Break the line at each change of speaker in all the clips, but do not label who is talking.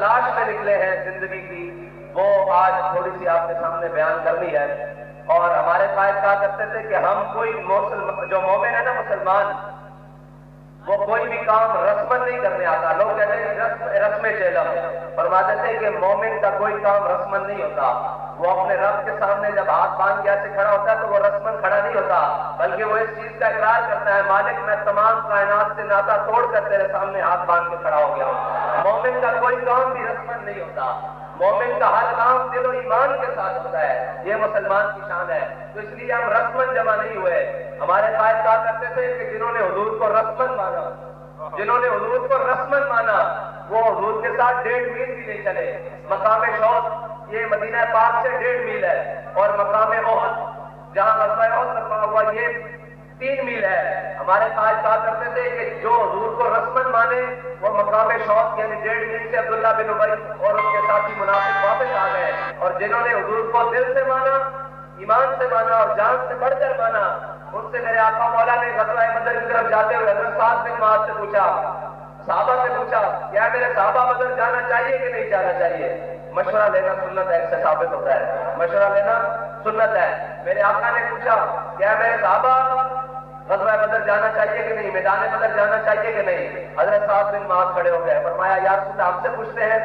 تلاش میں نکلے ہیں زندگی کی، وہ آج تھوڑی سی آپ کے سامنے بیان کرنی ہے۔ اور ہمارے قائد کہا کرتے تھے کہ ہم کوئی جو مومن ہے نا مسلمان، وہ کوئی بھی کام رسمن نہیں کرنے آتا۔ لوگ کہتے ہیں کہ رسم چیلم، فرماتے تھے کہ مومن کا کوئی کام رسمن نہیں ہوتا۔ وہ اپنے رب کے سامنے جب ہاتھ باندھ کے ایسے کھڑا ہوتا ہے تو وہ رسمن کھڑا نہیں ہوتا، بلکہ وہ اس چیز کا اقرار کرتا ہے، مالک میں تمام کائنات سے ناطا توڑ کر تیرے سامنے ہاتھ باندھ کے کھڑا ہو گیا ہوں۔ مومن کا کوئی کام بھی رسمن نہیں ہوتا، مومن کا ہر کام دل و ایمان کے ساتھ ہوتا ہے، یہ مسلمان کی شان ہے۔ تو اس لیے ہم رسمن جمع نہیں ہوئے۔ ہمارے قائد کہا کرتے تھے کہ جنہوں نے حضور کو رسمن مانا، جنہوں نے حضور کو رسمن مانا، وہ حضور کے ساتھ 1.5 میل بھی نہیں چلے۔ مقام شوق یہ مدینہ پاک سے 1.5 میل ہے، اور مقام احد جہاں غزوہ احد رکھا ہوا یہ 3 میل ہے۔ ہمارے قائد کہا کرتے تھے کہ جو حضور کو رسمن مانے وہ مقام شوق یعنی 1.5 میل سے عبداللہ بن ابی اور اس کے ساتھی منافق واپس آ گئے، اور جنہوں نے حضور کو دل سے مانا، ایمان سے مانا اور جان سے بڑھ کر مانا، ان سے میرے آقا مولا نے غزوہ بدر کی طرف جاتے ہوئے حضرت سعد بن معاذ سے پوچھا، صحابہ سے پوچھا کیا میرے صحابہ بدر جانا چاہیے کہ نہیں جانا چاہیے؟ مشورہ لینا سنت ہے، اس سے ثابت ہوتا ہے مشورہ لینا سنت ہے۔ میرے آقا نے پوچھا کیا میرے صحابہ غزوہ بدر جانا چاہیے کہ نہیں، میدان بدر جانا چاہیے کہ نہیں؟ حضرت سعد بن معاذ کھڑے ہو گئے، فرمایا یا رسول اللہ ہم سے پوچھتے ہیں،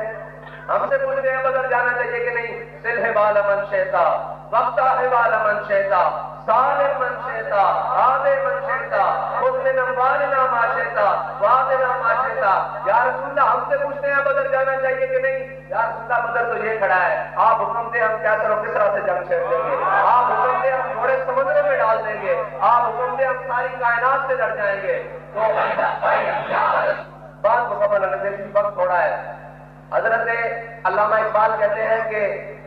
ہم سے پوچھ رہے ہیں بدر جانا چاہیے کہ نہیں؟ سل حبال من شئتا وقتا حبال من شئتا سالم من شئتا آدے من شئتا خذ من اموالنا ما شئتا وآتنا ما شئتا۔ یا رسول اللہ ہم سے پوچھتے ہیں بدر جانا چاہیے کہ نہیں؟ یا رسول اللہ بدر تو یہ کھڑا ہے، آپ حکم دیں ہم کیسر و کسرا سے جنگ چھیڑ دیں گے، آپ حکم دیں ہم گھوڑے سمندر میں ڈال دیں گے، آپ حکم دیں ہم ساری کائنات سے لڑ جائیں گے۔ تو بات مکمل ہونے سے وقت تھوڑا ہے۔ حضرت علامہ اقبال کہتے ہیں کہ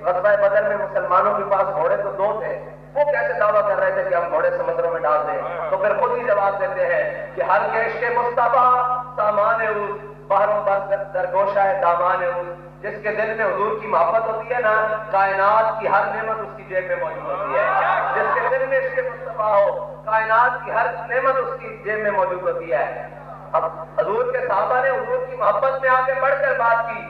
غزوہ بدر میں مسلمانوں کے پاس گھوڑے تو 2 تھے، وہ کیسے دعویٰ کر رہے تھے کہ ہم گھوڑے سمندروں میں ڈال دیں؟ تو پھر خود ہی جواب دیتے ہیں کہ ہر کیش کے مصطفیٰ سامان اوس بحروں بر درگوشہ دامان اوس، جس کے دل میں حضور کی محبت ہوتی ہے نا، کائنات کی ہر نعمت اس کی جیب میں موجود ہوتی ہے۔ جس کے دل میں عشق مصطفیٰ ہو، کائنات کی ہر نعمت اس کی جیب میں موجود ہوتی ہے۔ اب حضور کے صحابہ نے حضور کی محبت میں آگے بڑھ کر بات کی،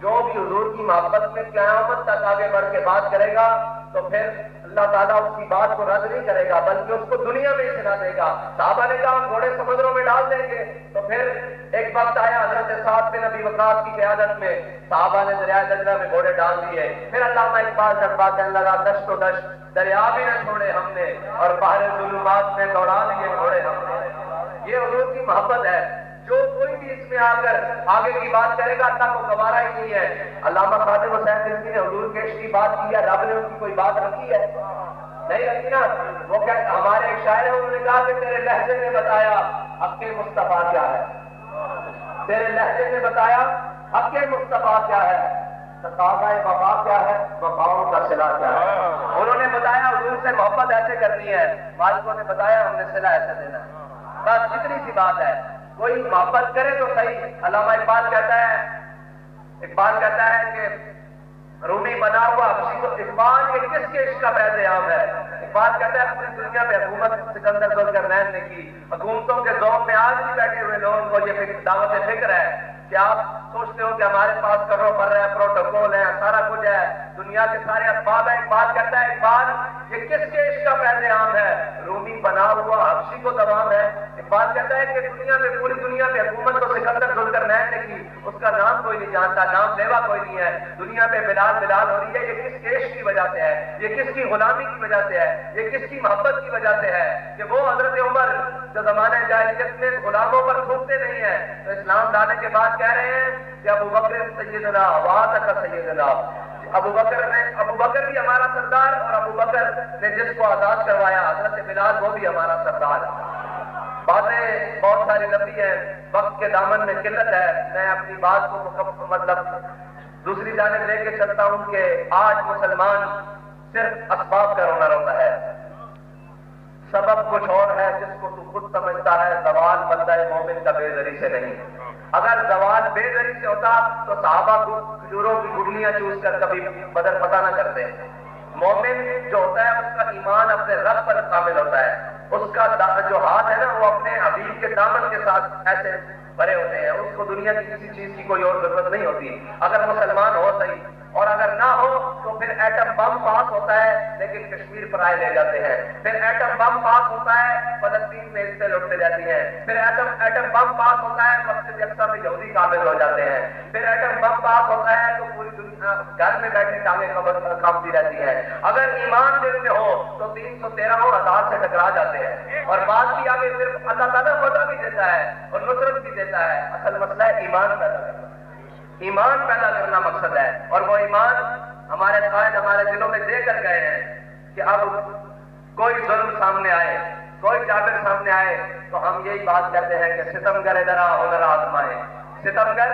جو بھی حضور کی محبت میں قیامت تک آگے بڑھ کے بات کرے گا تو پھر اللہ تعالیٰ اس کی بات کو رد نہیں کرے گا بلکہ اس کو دنیا میں ہی سنا دے گا۔ صحابہ نے کہا ہم گھوڑے سمندروں میں ڈال دیں گے، تو پھر ایک وقت آیا حضرت سعد بن ابی وقاص کی قیادت میں صحابہ نے دریائے دجلہ میں گھوڑے ڈال دیے۔ پھر علامہ اقبال جذبہ کہنے لگا دشت و دشت دریا بھی نہ چھوڑے ہم نے، اور بحر ظلمات میں دوڑا دیے گھوڑے ہم نے۔ یہ حضور کی محبت ہے، جو کوئی بھی اس میں آ کر آگے کی بات کرے گا اللہ کو گوارا ہی نہیں ہے۔ علامہ خادم حسین رضوی نے حضور کے عشق کی بات کی ہے، رب نے ان کی کوئی بات رکھی ہے؟ نہیں رکھی نا۔ وہ ہمارے ایک شاعر ہیں، انہوں نے کہا کہ تیرے لہجے میں بتایا حق مصطفیٰ کیا ہے، تیرے لہجے میں بتایا حق مصطفیٰ کیا ہے، تقاضۂ وفا کیا ہے، وفاؤں کا صلہ کیا ہے۔ انہوں نے بتایا حضور سے محبت ایسے کرنی ہے، مالکوں نے بتایا ہم نے صلہ ایسے دینا ہے، بس اتنی سی بات ہے۔ کوئی محبت کرے تو صحیح۔ علامہ اقبال کہتا ہے کہ رومی بنا ہوا حبشی کو اقبال یہ کس کے عشق کا فیض عام ہے؟ اقبال کہتا ہے پوری دنیا میں حکومت سکندر ذوالقرنین نے کی، حکومتوں کے ذوق میں آج بھی بیٹھے ہوئے لوگوں کو یہ دعوت فکر ہے کہ آپ سوچتے ہو کہ ہمارے پاس کرو پر ہے، پروٹوکول ہے، سارا کچھ ہے، دنیا کے سارے اسباب ہیں۔ اقبال کہتا ہے اقبال یہ کس کے عشق کا فیض عام ہے؟ رومی بنا ہوا حبشی کو دوام ہے۔ اقبال کہتا ہے کہ دنیا میں پوری دنیا میں حکومت تو سکندر ذوالقرنین نے کی، اس کا نام کوئی نہیں جانتا، نام لیوا کوئی نہیں ہے۔ دنیا میں بلال ہو رہی ہے، یہ کس کے عشق کی وجہ سے ہے، یہ کس کی غلامی کی وجہ سے ہے، یہ کس کی محبت کی وجہ سے ہے کہ وہ حضرت عمر جو زمانہ جاہلیت میں غلاموں پر تھوکتے نہیں ہیں، تو اسلام لانے کے بعد کہہ رہے ہیں کہ ابو بکر سیدنا واتک سیدنا، ابو بکر بھی ہمارا سردار، اور ابو بکر نے جس کو آزاد کروایا حضرت بلال وہ بھی ہمارا سردار ہے۔ باتیں بہت ساری لمبی ہیں، وقت کے دامن میں قلت ہے، میں اپنی بات کو دوسری جانب لے کے چلتا ہوں کہ آج مسلمان صرف اسباب کا رونا روتا ہے، سبب کچھ اور ہے جس کو تو خود سمجھتا ہے۔ زوال بندہ مومن کا بے ذری سے نہیں، اگر زوال بے ذری سے ہوتا تو صحابہ کو کھجوروں کی گٹلیاں چوس کر کبھی بدر پتہ نہ کرتے۔ مومن جو ہوتا ہے اس کا ایمان اپنے رب پر کامل ہوتا ہے، اس کا جو ہاتھ ہے نا وہ اپنے حبیب کے دامن کے ساتھ ایسے بھرے ہوتے ہیں، اس کو دنیا کی کسی چیز کی کوئی اور ضرورت نہیں ہوتی۔ اگر مسلمان ہو صحیح، اور اگر نہ ہو تو پھر ایٹم بم پاس ہوتا ہے لیکن کشمیر پر آئے لے جاتے ہیں، پھر ایٹم بم پاس ہوتا ہے فلسطین میں حصے لوٹتے جاتی ہیں، پھر ایٹم بم پاس ہوتا ہے مسجد اقصیٰ میں یہودی قابض ہو جاتے ہیں، پھر ایٹم بم پاس ہوتا ہے تو پوری دنیا گھر میں بیٹھے ٹانگیں کانپتی رہتی ہیں۔ اگر ایمان دل میں ہو تو 313,000 سے ٹکرا جاتے ہیں، اور بات بھی آگے صرف اللہ تعالیٰ فتح بھی دیتا ہے اور نصرت بھی دیتا ہے، اصل مسئلہ ہے ایمان پیدا کرنا۔ ایمان پیدا کرنا مقصد ہے، اور وہ ایمان ہمارے قائد ہمارے دلوں میں دے کر گئے ہیں کہ اب کوئی ظلم سامنے آئے، کوئی جابر سامنے آئے تو ہم یہی بات کہتے ہیں کہ ستمگر ادھر آ ہنر آزمائے، ستمگر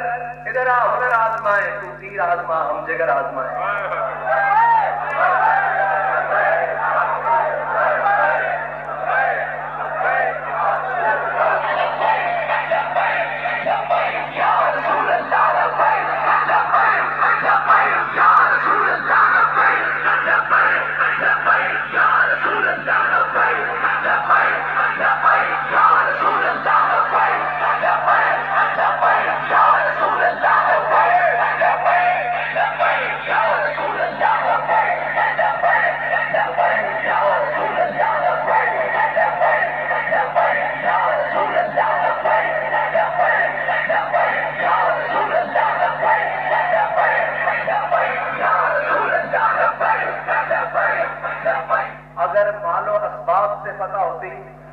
ادھر آ ہنر آزمائے، تو تیر آزما ہم جگر آزمائے۔ اگر مال و اسباب سے فتح ہوتی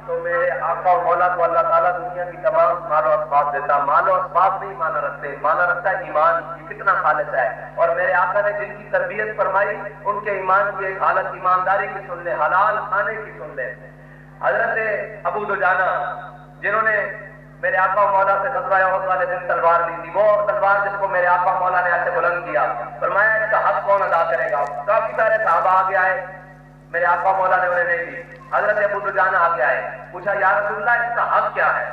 تو میرے آقا و مولا کو اللہ تعالیٰ دنیا کی تمام مال و اسباب دیتا۔ مال و اسباب نہیں مانا رکھتے، مانا رکھتا ہے ایمان، یہ کتنا خالص ہے۔ اور میرے آقا نے جن کی تربیت فرمائی ان کے ایمان کی ایک حالت ایمانداری کی سن لے، حلال کھانے کی سن لے۔ حضرت ابو دجانہ جنہوں نے میرے آقا و مولا سے غزوہ احد والے دن تلوار لی تھی، وہ تلوار جس کو میرے آقا و مولا نے ایسے بلند کیا، فرمایا اس کا حق کون ادا کرے گا؟ کافی سارے صحابہ آگے آئے، میرے آقا مولا نے انہیں نہیں دی۔ حضرت ابو دجانہ آگے آئے، پوچھا یا رسول اللہ اس کا حق کیا ہے؟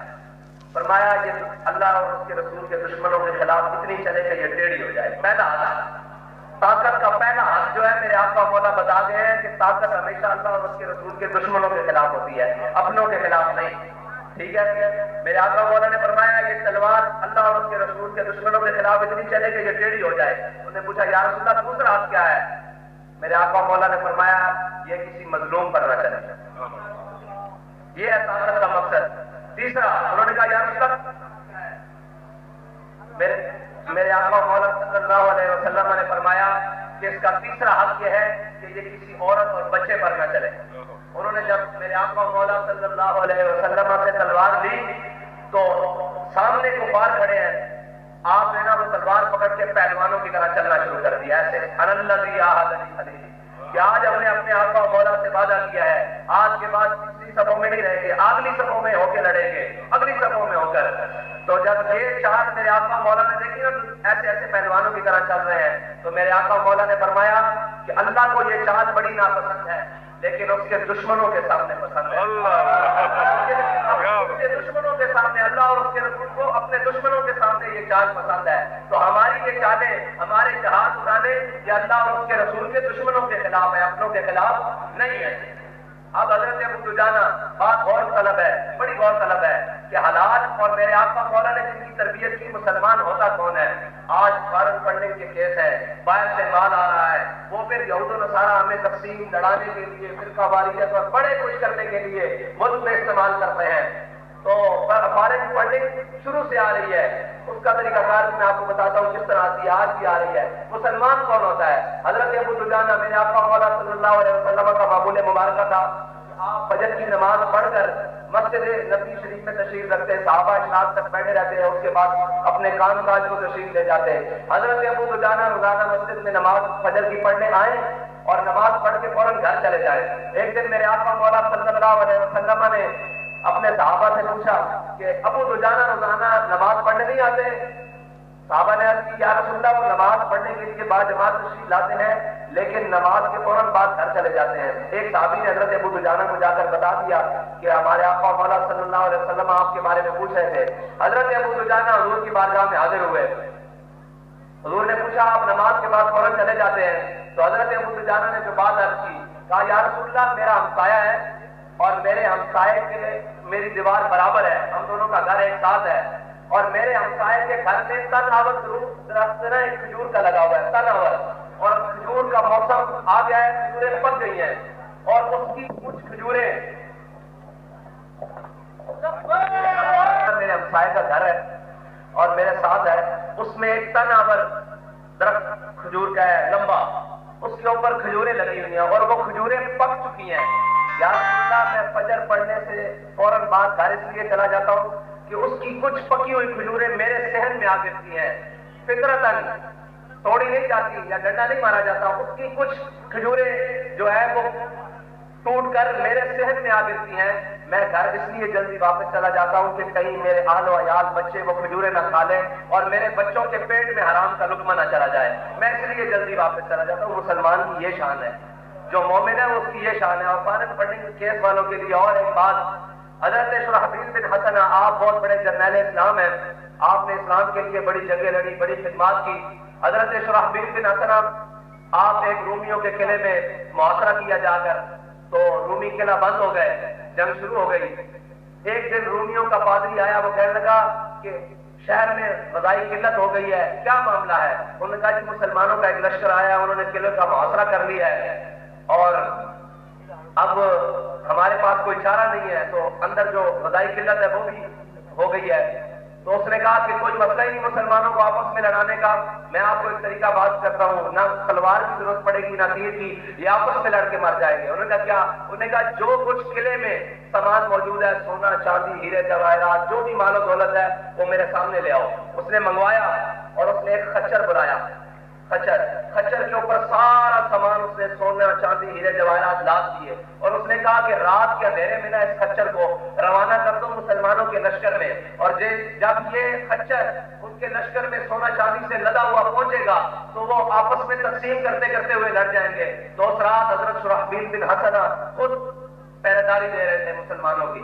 فرمایا یہ اللہ اور اس کے رسول کے دشمنوں کے خلاف اتنی چلے کہ یہ ٹیڑھی ہو جائے۔ پہلا حق، طاقت کا پہلا حق جو ہے میرے آقا مولا بتا گئے ہیں کہ طاقت ہمیشہ اللہ اور اس کے رسول کے دشمنوں کے خلاف ہوتی ہے، اپنوں کے خلاف نہیں۔ ٹھیک ہے، میرے آقا مولا نے فرمایا یہ تلوار اللہ اور اس کے رسول کے دشمنوں کے خلاف اتنی چلے کہ یہ ٹیڑھی ہو جائے۔ انہوں نے پوچھا یا رسول اللہ دوسرا حق کیا ہے؟ میرے آقا مولا نے فرمایا یہ کسی مظلوم پر نہ چلے، یہ ہے طاقت کا مقصد۔ تیسرا انہوں نے کہا یا رسول اللہ میرے آقا مولا صلی اللہ علیہ وسلم نے فرمایا کہ اس کا تیسرا حق یہ ہے کہ یہ کسی عورت اور بچے پر نہ چلے۔ انہوں نے جب میرے آقا مولا صلی اللہ علیہ وسلم سے تلوار لی تو سامنے کفار کھڑے ہیں، آپ نے نا وہ تلوار پکڑ کے پہلوانوں کی طرح چلنا شروع کر دیا ایسے، الذی عاہدنی خلیلی، کہ آج ہم نے اپنے آقا و مولا سے وعدہ کیا ہے آج کے بعد تیسری صفوں میں نہیں رہیں گے، اگلی صفوں میں ہو کے لڑیں گے، اگلی صفوں میں ہو کر۔ تو جب یہ چال میرے آقا مولا نے دیکھی نا ایسے ایسے پہلوانوں کی طرح چل رہے ہیں، تو میرے آقا مولا نے فرمایا کہ اللہ کو یہ چال بڑی ناپسند ہے لیکن اس کے دشمنوں کے سامنے پسند ہے۔ اس کے دشمنوں کے سامنے، اللہ اور اس کے رسول کو اپنے دشمنوں کے سامنے یہ چال پسند ہے۔ تو ہماری یہ چالیں، ہمارے جہاد اٹھانے یہ اللہ اور اس کے رسول کے دشمنوں کے خلاف ہے، اپنوں کے خلاف نہیں ہے۔ اب حضرت ابو دجانہ بات غور طلب ہے، بڑی غور طلب ہے کہ حالات اور میرے آقا مولا نے جن کی تربیت کی مسلمان ہوتا کون ہے؟ آج فارغ پڑھنے کے کیس ہے، باہر سے مال آ رہا ہے، وہ پھر یہود و نصارہ ہمیں تقسیم لڑانے کے لیے، فرقہ واریت اور بڑے کچھ کرنے کے لیے ملک میں استعمال کرتے ہیں۔ تو فارغ پڑھنے شروع سے آ رہی ہے، اس کا طریقہ کار میں آپ کو بتاتا ہوں کس طرح آتی ہے، آج بھی آ رہی ہے۔ مسلمان کون ہوتا ہے؟ حضرت ابو دجانہ میرے آقا مولا صلی اللہ علیہ وسلم کا معمول مبارکہ تھا، آپ فجر کی نماز پڑھ کر مسجد نبی شریف میں تشریف رکھتے ہیں، صحابہ اشراق تک بیٹھے رہتے ہیں، اس کے بعد اپنے کام کاج کو تشریف لے جاتے ہیں۔ حضرت ابو دجانہ روزانہ مسجد میں نماز فجر کی پڑھنے آئے اور نماز پڑھ کے فوراً گھر چلے جائیں۔ ایک دن میرے آقا مولا صلی اللہ علیہ وسلم نے اپنے صحابہ سے پوچھا کہ ابو دجانہ روزانہ نماز پڑھنے نہیں آتے؟ صحابہ نے عرض کی یا رسول اللہ وہ نماز پڑھنے کے لیے بعد جماعت تشریف لاتے ہیں لیکن نماز کے فوراً بعد گھر چلے جاتے ہیں۔ ایک صحابی نے حضرت ابو دجانہ کو جا کر بتا دیا کہ ہمارے آقا مولا صلی اللہ علیہ وسلم آپ کے بارے میں پوچھ رہے تھے۔ حضرت ابو دجانہ حضور کی بارگاہ میں حاضر ہوئے، حضور نے پوچھا آپ نماز کے بعد فوراً چلے جاتے ہیں؟ تو حضرت ابو دجانہ نے جو بات عرض کی، کہا یا رسول اللہ میرا ہمسایہ ہے، اور میرے ہمسائے کے میری دیوار برابر ہے، ہم دونوں کا گھر ایک ساتھ ہے، اور میرے ہمسائے کے گھر میں تن آور درخت نا ایک کھجور کا لگا ہوا ہے، تن آور، اور کھجور کا موسم آ گیا ہے، کھجوریں پک گئی ہیں، اور اس کی کچھ کھجوریں میرے ہمسائے کا گھر ہے اور میرے ساتھ ہے، اس میں ایک تن آور درخت کھجور کا ہے لمبا، اس کے اوپر کھجوریں لگی ہوئی ہیں اور وہ کھجوریں پک چکی ہیں۔ یا رسول اللہ، میں فجر پڑھنے سے فوراً بعد گھر اس لیے چلا جاتا ہوں کہ اس کی کچھ پکی ہوئی کھجوریں میرے صحن میں آ گرتی ہیں، فطرتاً توڑی نہیں جاتی یا ڈنڈا نہیں مارا جاتا، اس کی کچھ کھجوریں جو ہے وہ ٹوٹ کر میرے صحن میں آ گرتی ہیں۔ میں گھر اس لیے جلدی واپس چلا جاتا ہوں کہ کہیں میرے اہل و عیال بچے وہ کھجوریں نہ کھا لیں اور میرے بچوں کے پیٹ میں حرام کا لقمہ نہ چلا جائے، میں اس لیے جلدی واپس چلا جاتا ہوں۔ مسلمان کی یہ شان ہے، جو مومن ہے اس کی یہ شان ہے۔ اور فارغ پڑھنے کے کیس والوں کے لیے اور ایک بات، حضرت شرحبیل بن حسنہ، آپ بہت بڑے جرنیل اسلام ہیں، آپ نے اسلام کے لیے بڑی جنگیں لڑی، بڑی خدمات کی۔ حضرت شرحبیل بن حسنہ، آپ ایک رومیوں کے قلعے میں محاصرہ کیا جا کر، تو رومی قلعہ بند ہو گئے، جنگ شروع ہو گئی۔ ایک دن رومیوں کا پادری آیا، وہ کہنے لگا کہ شہر میں غذائی قلت ہو گئی ہے، کیا معاملہ ہے؟ انہوں نے کہا کہ مسلمانوں کا ایک لشکر آیا، انہوں نے قلعے کا محاصرہ کر لیا ہے اور اب ہمارے پاس کوئی چارہ نہیں ہے، تو اندر جو غذائی قلت ہے وہ بھی ہو گئی ہے۔ تو اس نے کہا کہ کوئی مسئلہ ہی نہیں مسلمانوں کو آپس میں لڑانے کا، میں آپ کو ایک طریقہ بات کرتا ہوں، نہ تلوار کی ضرورت پڑے گی نہ تیر کی، یہ آپس میں لڑ کے مر جائیں گے۔ انہوں نے کہا کیا؟ انہوں نے کہا جو کچھ قلعے میں سامان موجود ہے، سونا چاندی ہیرے جواہرات جو بھی مال و دولت ہے، وہ میرے سامنے لے آؤ۔ اس نے منگوایا اور اس نے ایک خچر بلایا، خچر کے اوپر سارا سامان اس نے سونا چاندی ہیرے جواہرات لاد دیے، اور اس نے کہا کہ رات کے اندھیرے میں نہ اس خچر کو روانہ کر دو مسلمانوں کے لشکر میں، اور جب یہ خچر ان کے لشکر میں سونا چاندی سے لدا ہوا پہنچے گا تو وہ آپس میں تقسیم کرتے کرتے ہوئے لڑ جائیں گے۔ تو اس رات حضرت شرحبیل بن حسنہ خود پہرےداری دے رہے تھے مسلمانوں کی،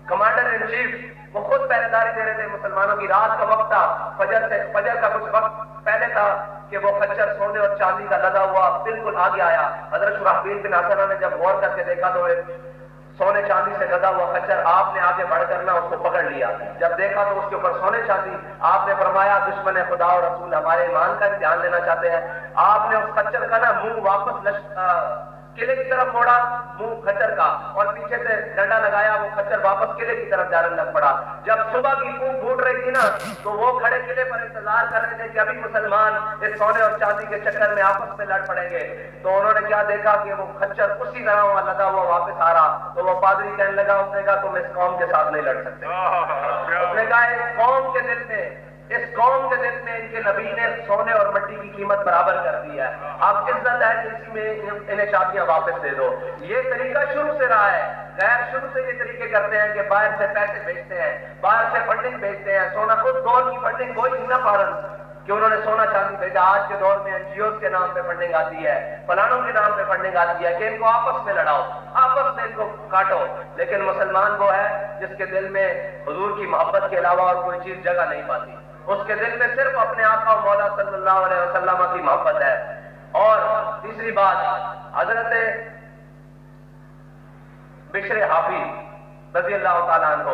کمانڈر ان چیف، وہ خود پہرےداری دے رہے تھے مسلمانوں کی۔ رات کا وقت تھا، فجر کا کچھ وقت پہلے تھا کہ وہ خچر سونے اور چاندی کا لدا ہوا بالکل آگے آیا۔ حضرت شرحبیل بن حسنہ نے جب غور کر کے دیکھا تو سونے چاندی سے لدا ہوا خچر، آپ نے آگے بڑھ کر نہ اس کو پکڑ لیا، جب دیکھا تو اس کے اوپر سونے چاندی، آپ نے فرمایا دشمن خدا اور رسول ہمارے ایمان کا امتحان لینا چاہتے ہیں۔ آپ نے اس خچر کا نا منہ واپس قلعے کی طرف موڑا، منہ خچر کا، اور پیچھے سے ڈنڈا لگایا، وہ خچر واپس قلعے کی طرف جانے لگ پڑا۔ جب صبح کی پھوٹ پھوٹ رہی تھی نا تو وہ کھڑے قلعے پر انتظار کر رہے تھے کہ ابھی مسلمان اس سونے اور چاندی کے چکر میں آپس میں لڑ پڑیں گے۔ تو انہوں نے کیا دیکھا کہ وہ خچر اسی طرح ہوا لگا ہوا واپس آ رہا، تو وہ پادری کہنے لگا، اس نے کہا تم اس قوم کے ساتھ نہیں لڑ سکتے۔ اس نے کہا اس قوم کے دل میں ان کے نبی نے سونے اور مٹی کی قیمت برابر کر دی ہے، اب عزت ہے کہ اسی میں انہیں شادیاں واپس دے دو۔ یہ طریقہ شروع سے رہا ہے، غیر شروع سے یہ طریقے کرتے ہیں کہ باہر سے پیسے بھیجتے ہیں، باہر سے فنڈنگ بھیجتے ہیں، سونا، خود دور کی فنڈنگ کوئی نہیں نہ فارن کہ انہوں نے سونا چاندی بھیجا۔ آج کے دور میں NGOs کے نام پہ فنڈنگ آتی ہے، فلانوں کے نام پہ فنڈنگ آتی ہے کہ ان کو آپس میں لڑاؤ، آپس میں ان کو کاٹو۔ لیکن مسلمان وہ ہے جس کے دل میں حضور کی محبت کے علاوہ اور کوئی چیز جگہ نہیں پاتی، اس کے دل میں صرف اپنے آقا و مولا صلی اللہ علیہ وسلم کی محبت ہے۔ اور تیسری بات، حضرت بشر حافظ رضی اللہ تعالیٰ عنہ،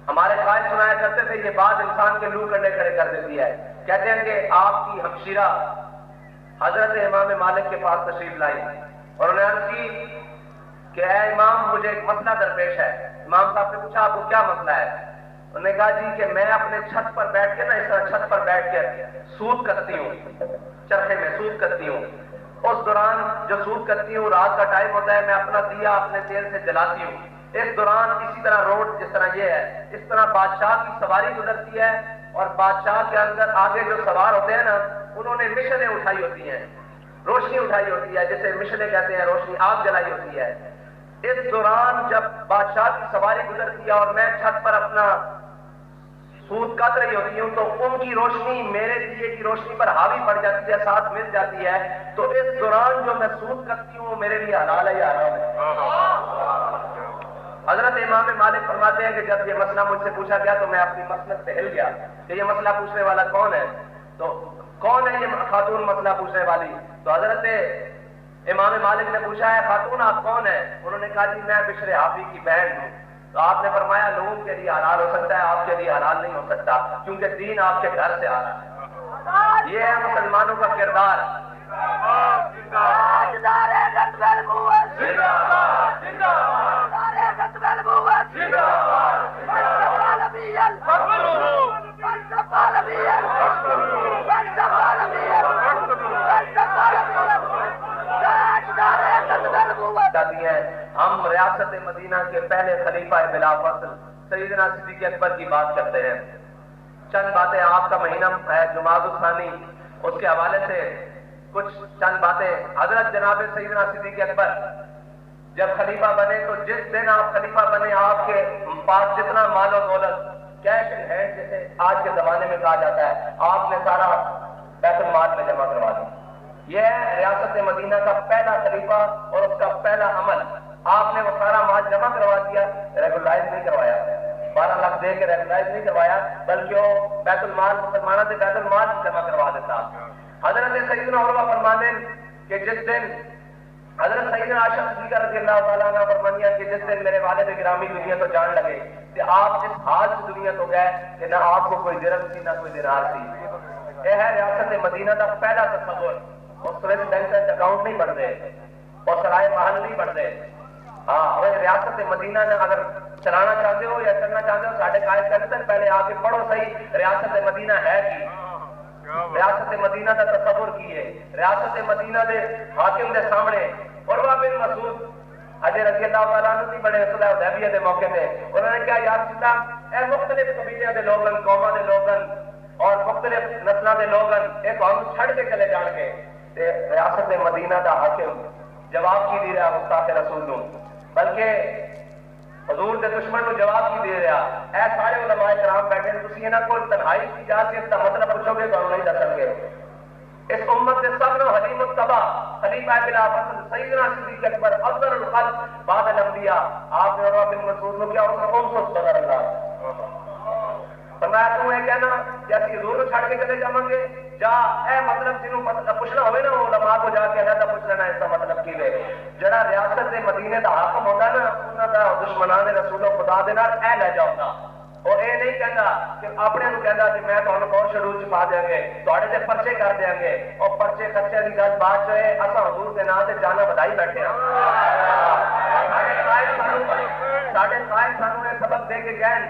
ہمارے قائد سنایا کرتے تھے، یہ بات انسان کے لو کنڈے کھڑے کر دیتی ہے۔ کہتے ہیں کہ آپ کی ہمشیرہ حضرت امام مالک کے پاس تشریف لائی اور انہوں نے عرض کی کہ اے امام مجھے ایک مسئلہ درپیش ہے۔ امام صاحب نے پوچھا آپ کو کیا مسئلہ ہے؟ انہوں نے کہا جی کہ میں اپنے چھت پر بیٹھ کے نا اس طرح چھت پر بیٹھ کے سود کرتی ہوں، چرخے میں سود کرتی ہوں، اس دوران جو سود کرتی ہوں رات کا ٹائم ہوتا ہے، میں اپنا دیا اپنے تیل سے جلاتی ہوں، اس دوران اسی طرح روڈ جس طرح یہ ہے اس طرح بادشاہ کی سواری گزرتی ہے، اور بادشاہ کے اندر آگے جو سوار ہوتے ہیں نا انہوں نے مشنیں اٹھائی ہوتی ہیں، روشنی اٹھائی ہوتی ہے، جسے مشنیں کہتے ہیں، روشنی آگ جلائی ہوتی ہے۔ اس دوران جب بادشاہ کی سواری گزرتی ہے اور میں چھت پر اپنا سود کاٹ رہی ہوتی ہوں تو ان کی روشنی میرے دیے کی روشنی پر حاوی پڑ جاتی ہے، ساتھ مل جاتی ہے، تو اس دوران جو میں سود کرتی ہوں میرے لیے حلال ہے یا حرام ہے؟ حضرت امام مالک فرماتے ہیں کہ جب یہ مسئلہ مجھ سے پوچھا گیا تو میں اپنی مسلک سے ہل گیا کہ یہ مسئلہ پوچھنے والا کون ہے، تو کون ہے یہ خاتون مسئلہ پوچھنے والی؟ تو حضرت امام مالک نے پوچھا ہے خاتون آپ کون ہیں؟ انہوں نے کہا جی میں بشر حافی کی بہن ہوں. تو آپ نے فرمایا لوگوں کے لیے حلال ہو سکتا ہے، آپ کے لیے حلال نہیں ہو سکتا، کیونکہ دین آپ کے گھر سے آ رہا ہے. یہ ہے مسلمانوں کا کردار. ہم ریاست مدینہ کے پہلے خلیفہ بلا فصل سیدنا صدیق اکبر کی بات کرتے ہیں. چند باتیں، آپ کا مہینہ ہے جمادی الثانی، اس کے حوالے سے کچھ چند باتیں. حضرت جناب سیدنا صدیق اکبر جب خلیفہ بنے تو جس دن آپ خلیفہ بنے آپ کے پاس جتنا مال و دولت کیش ان ہینڈ جیسے آج کے زمانے میں کہا جاتا ہے، آپ نے سارا بیت المال میں جمع کروا دیا. یہ ہے ریاست مدینہ کا پہلا خلیفہ اور اس کا پہلا عمل. آپ نے وہ سارا مال جمع کروا دیا، ریگولائز نہیں کروایا، 12 لاکھ دے کے ریگولائز نہیں کروایا، بلکہ وہ بیت المال مسلمانوں سے بیت المال جمع کروا دیتا. حضرت سیدنا عروہ فرماتے کہ جس دن حضرت سیدنا عائشہ صدیقہ رضی اللہ تعالیٰ عنہ فرمانیہ کہ جس دن میرے والد گرامی دنیا تو جان لگے کہ آپ اس حال سے دنیا تو گئے کہ نہ آپ کو کوئی درہم تھی نہ کوئی دینار تھی. یہ ہے ریاست مدینہ کا پہلا تصور. اور سوئس بینک اکاؤنٹ نہیں بڑھ رہے اور سرائے محل نہیں بڑھ رہے. ہاں اور ریاست مدینہ نے اگر چلانا چاہتے ہو یا کرنا چاہتے ہو ساڑھے قائد کرتے ہیں، پہلے آ کے پڑھو صحیح ریاست مدینہ ہے کی. ریاست مدینہ کا تصور کیے. ریاست مدینہ دے حاکم دے سامنے عروہ بن مسعود حضرت رضی اللہ تعالیٰ عنہ بڑے صلح حدیبیہ دے موقع تے انہوں نے کہا یا رسول اللہ اے مختلف قبیلے دے لوگن، قوماں دے لوگن اور مختلف نسلاں دے لوگن ایک ہم چھڑ کے چلے جان کے. تے ریاست مدینہ دا حاکم جواب کی دے رہا مستاق رسول نو، بلکہ حضور دے دشمن نو جواب کی دے رہا. اے سارے علماء کرام بیٹھے تسی انہاں کول تنہائی کی اجازت دا مطلب پوچھو گے تو نہیں دسن گے. اس امت سے سب نو حلیم التبا خلیفہ بلا فصل سیدنا صدیق اکبر افضل الخلق بعد الانبیاء. آپ نے عروہ بن مسعود کو کیا اس کو صدر اللہ فرمایا تو یہ کہنا کہ اسی حضور کو چھڑ کے چلے جاؤں گے جا اے مطلب جنوں پوچھنا ہوئے نا علماء کو جا کے علیحدہ پوچھ لینا اس کا مطلب کی ہے. جڑا ریاست دے مدینے دا حاکم ہوتا نا انہاں دا دشمنان رسول خدا دے نال اے لے جاؤں گا. اور یہ نہیں کہتا کہ اپنے نو کہتا کہ میں تمہیں اور شیڈول چھپا دیں گے تھوڑے سے پرچے کر دیں گے اور پرچے خرچے کی گل بات جو ہے اصل حضور کے نام سے جانا بدائی بیٹھے ہیں. ساڑھے قائد سانوں نے سبق دے کے گئے.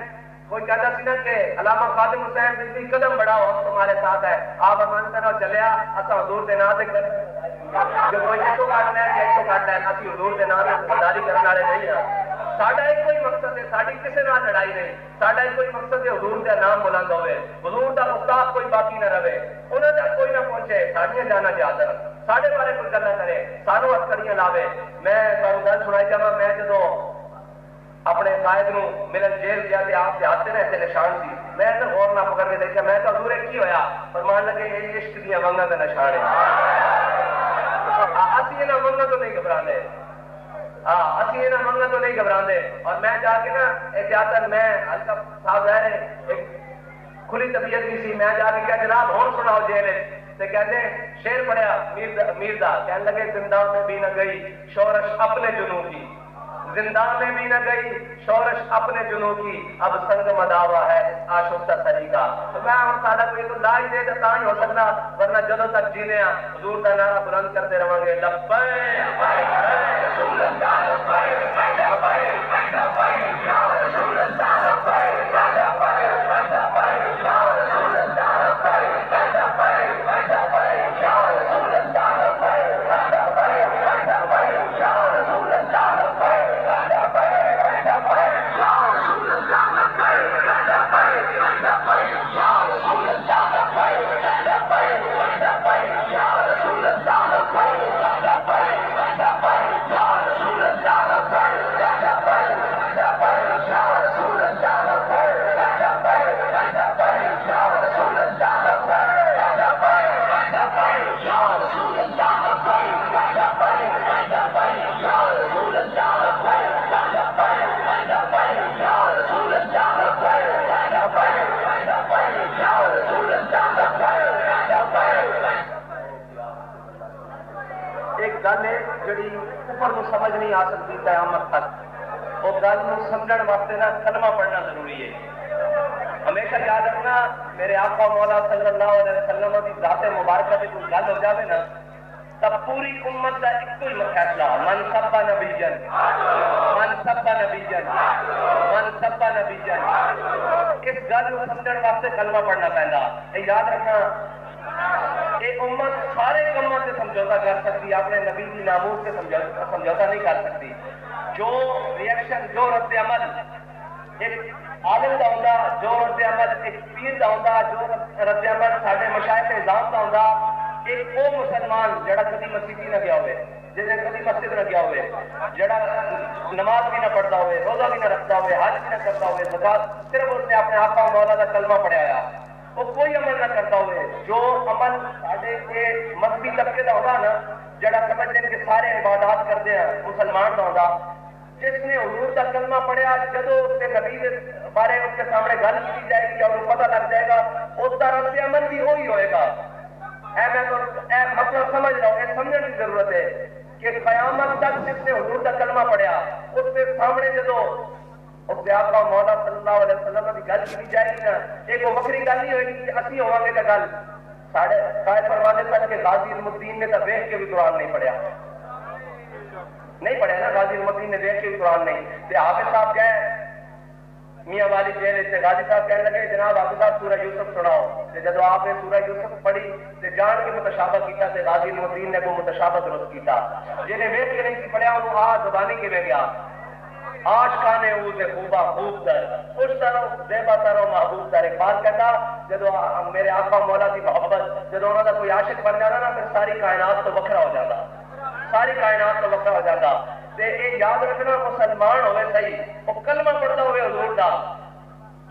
کوئی کہتا سی نا کہ علامہ خادم حسین بجلی قدم بڑھاؤ ہم تمہارے ساتھ ہے، آپ امان کرو چلیا اصل حضور کے نام سے جو کوئی ایسو کاٹنا ہے ایسو کاٹنا ہے اسی حضور کے نام سے بداری کرنے والے نہیں ہیں. ساڈا ایک کوئی مقصد ہے، ساڈی کسی نال لڑائی نہیں. ساڈا ایک کوئی مقصد ہے حضور کا نام بلند ہوئے، حضور کا گستاخ کوئی باقی نہ رہے، انہوں تک کوئی نہ پہنچے. ساڈیاں جانا جادر ساڈے بارے کوئی گل نہ کرے، سانو ہتھکڑیاں لاوے. میں تمہیں گل سنائی جاواں، میں جدو اپنے قائد نو ملن جیل گیا تے آپ کے ہاتھ سے ایسے نشان سی. میں ادھر غور نہ پکڑ کے دیکھا، میں تو حضور کی ہویا فرمان لگے یہ عشق دیا ونگاں کا نشان ہے. اسی انہاں ونگاں تو نہیں گھبراندے، اسی انہاں ونگاں تو نہیں گھبراندے. اور میں جا کے نا احتیاطاً میں الطاف صاحب ہے ایک کھلی طبیعت بھی سی، میں جا کے کہا جناب ہون سناؤ جیل تے کہتے شیر پڑھیا میر دا کہنے لگے زندان میں بھی نہ گئی شورش اپنے جنوں کی، زندان میں بھی نہ گئی شورش اپنے جنوں کی، اب سنگ مداوا ہے اس آشفتہ سری کا. تو میں ہم سادہ کو یہ تو لا ہی دے دیتا ہی ہو سکتا، ورنہ جدوں تک جینے حضور کا نعرہ بلند کرتے رہیں گے لبیک رسول اللہ گل ہے جڑی اوپر کو سمجھ نہیں آ سکتی قیامت تک، وہ گل کو سمجھنے واسطے نا کلمہ پڑھنا ضروری ہے۔ ہمیشہ یاد رکھنا میرے آقا مولا صلی اللہ علیہ وسلم کی ذات مبارکہ سے کوئی گل ہو جائے نا تب پوری امت کا ایک ہی فیصلہ، من سب نبی جن، من سب نبی جن، من سب نبی جن۔ اس گل کو سمجھنے واسطے کلمہ پڑھنا پہنتا۔ یہ یاد رکھنا یہ امت سارے کاموں سے سمجھوتا کر سکتی، اپنے نبی کی ناموس سے سمجھوتا نہیں کر سکتی۔ جو ریئیکشن، جو رد عمل ایک عالم کا ہوتا، جو رد عمل ایک پیر کا ہوتا، جو رد عمل سارے مشائخ نظام کا ہوتا، ایک وہ مسلمان جڑا کبھی مسجد نہ گیا ہوئے، جنہیں کبھی مسجد نہ گیا ہوئے، جڑا نماز بھی نہ پڑھتا ہوئے، روزہ بھی نہ رکھتا ہوئے، حج بھی نہ کرتا ہوئے، زکات صرف اس نے اپنے آقا مولا کا کلمہ پڑھایا، وہ کوئی عمل نہ کرتا ہوئے، جو عمل ساڈے کے مذہبی طبقے کا ہوگا نا، جڑا سمجھتے ہیں کہ سارے عبادات کرتے ہیں مسلمان کا ہوگا، جس نے حضور کا کلمہ پڑھیا جدو اس کے نبی کے بارے اس کے سامنے گل کی جائے گی اور پتہ لگ جائے گا اس کا رد عمل بھی وہی ہوئے گا۔ مطلب سمجھ رہا ہوں، سمجھنے کی ضرورت ہے کہ قیامت تک جس نے حضور کا کلمہ پڑھیا اس کے سامنے جدو اس کے آقا مولا صلی اللہ علیہ وسلم کی گل کی جائے گی نا، ایک وہ وکری گل نہیں ہوئے گی کہ اسی ہوا گے تو گل ساڑھے قائد فرمانے تک کہ غازی المدین نے تو ویخ کے بھی قرآن نہیں پڑھیا، نہیں پڑھے نا غازی المدین نے دیکھ کے بھی قرآن نہیں۔ تے حافظ صاحب گئے میاں والی جیل سے، غازی صاحب کہنے لگے جناب حافظ صاحب سورہ یوسف سناؤ، تے جدو آپ نے سورہ یوسف پڑھی تے جان کے متشابہ کیتا تے غازی المدین نے وہ متشابہ درست کیتا، جنہیں ویخ کے نہیں پڑھیا انہوں آ زبانی کے میں گیا آشقان او سے خوبا خوب در خوش ترو زیبا ترو محبوب در۔ اقبال کہتا جدو میرے آقا مولا کی محبت جدو انہوں کا کوئی عاشق بن جاتا نا پھر ساری کائنات تو وکھرا ہو جاتا، ساری کائنات تو وکھرا ہو جاتا۔ تے یہ یاد رکھنا مسلمان ہوئے صحیح وہ کلمہ پڑھتا ہوئے حضور دا،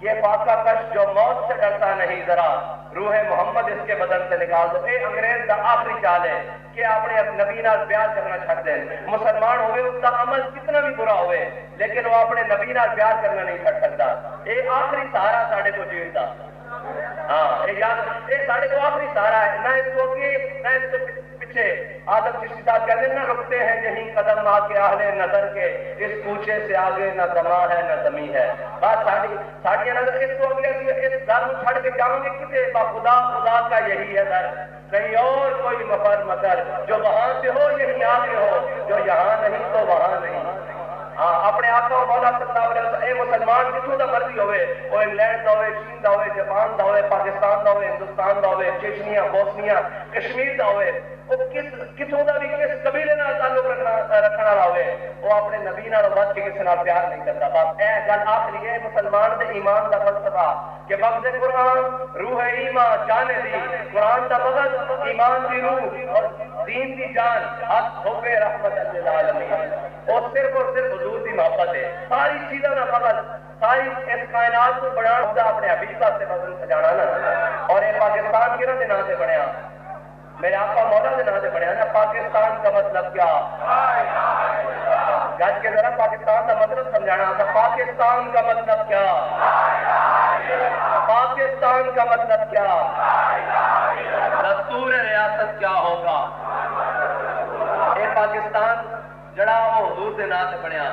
یہ فاقہ کش جو موت سے ڈرتا نہیں ذرا روح محمد اس کے بدن سے نکال دو۔ اے انگریز دا آخری چال ہے کہ اپنے نبی نال پیار کرنا چھڑ دیں۔ مسلمان ہوئے اس کا عمل کتنا بھی برا ہوئے لیکن وہ اپنے نبی نال پیار کرنا نہیں چھڑ سکتا۔ یہ آخری سہارا ساڑھے کو جیڑ دا، ہاں یہ ساڑھے کو آخری سہارا ہے، نہ اس کو اگے نہ اس کو پیچھے۔ آدم چشتی صاحب کہتے ہیں نہ رکتے ہیں یہیں قدم آ کے اہل نظر کے، اس کوچے سے آگے نہ زماں ہے نہ زمیں ہے۔ بات ساڑھی نظر اس کو اگلے اس در کو چھڑ کے جاؤں گے کسے با خدا خدا کا یہی ہے در، کہیں اور کوئی مفر مکر جو وہاں سے ہو یہی آگے ہو، جو یہاں نہیں تو وہاں نہیں۔ اپنے آقا و مولا صلی اللہ علیہ وسلم اے مسلمان کتوں دا مرضی ہوئے، وہ انگلینڈ دا ہوئے، چین دا ہوئے، جاپان دا ہوئے، پاکستان دا ہوئے، ہندوستان دا ہوئے، چیچنیا، بوسنیا، کشمیر دا ہوئے، وہ کتوں دا بھی کس قبیلے نال تعلق رکھنا والا ہوئے، وہ اپنے نبی نال ود کے کسی نال پیار نہیں کرتا۔ بس اے گل آخری ہے مسلمان دے ایمان دا فلسفہ کہ بغض قرآن روح ایمان جانے دی، قرآن دا بغض ایمان دی روح اور دین دی جان، حق حب رحمت للعالمین، اور صرف حضور دی محبت ہے۔ ساری چیزوں کا بغض، ساری اس کائنات کو بنانا اپنے حبیب سے بدل سجانا نا، اور یہ پاکستان کے نام سے بنیا، میرے آقا مولا کے نام سے بنیا نا۔ پاکستان کا مطلب کیا؟ گج کے ذرا پاکستان کا مطلب سمجھانا تھا۔ پاکستان کا مطلب کیا؟ پاکستان کا مطلب کیا؟ دستور ریاست کیا ہوگا؟ یہ پاکستان جڑا وہ حضور کے نام سے بنیا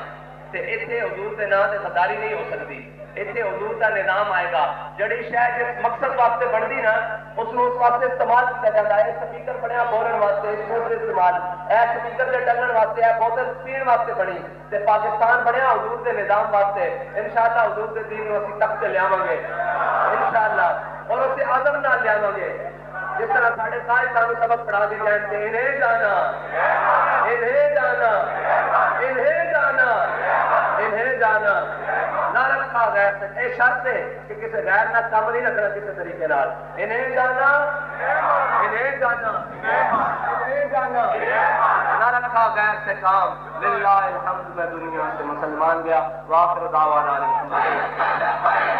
تے اتنے حضور کے نام سے غداری نہیں ہو سکتی، اتنے حضور کا نظام آئے گا۔ جڑی شاید جس مقصد واسطے بنتی نا اس کو اس واسطے استعمال کیا جاتا ہے۔ سپیکر بنیا بولن واسطے، اسپیکر استعمال ہے، سپیکر کے ڈلن واسطے ہے، بوتل پین واسطے بنی تے پاکستان بنیا حضور کے نظام واسطے۔ انشاءاللہ حضور کے دین کو اسی تک سے لے آواں گے انشاءاللہ، اور اسے عزم نال لے آواں گے۔ جس طرح ساڑھے سارے سانو سبق پڑھا دی جائیں کہ انہیں جانا، انہیں جانا، انہیں جانا، انہیں جانا، نہ رکھا غیر سے۔ اے شرط ہے کہ کسی غیر نہ کام نہیں رکھنا کسی طریقے نال۔ انہیں جانا، انہیں جانا، انہیں جانا، نہ رکھا غیر سے کام۔ للہ الحمد، میں دنیا سے مسلمان گیا۔ وآخر دعوانا الحمدللہ۔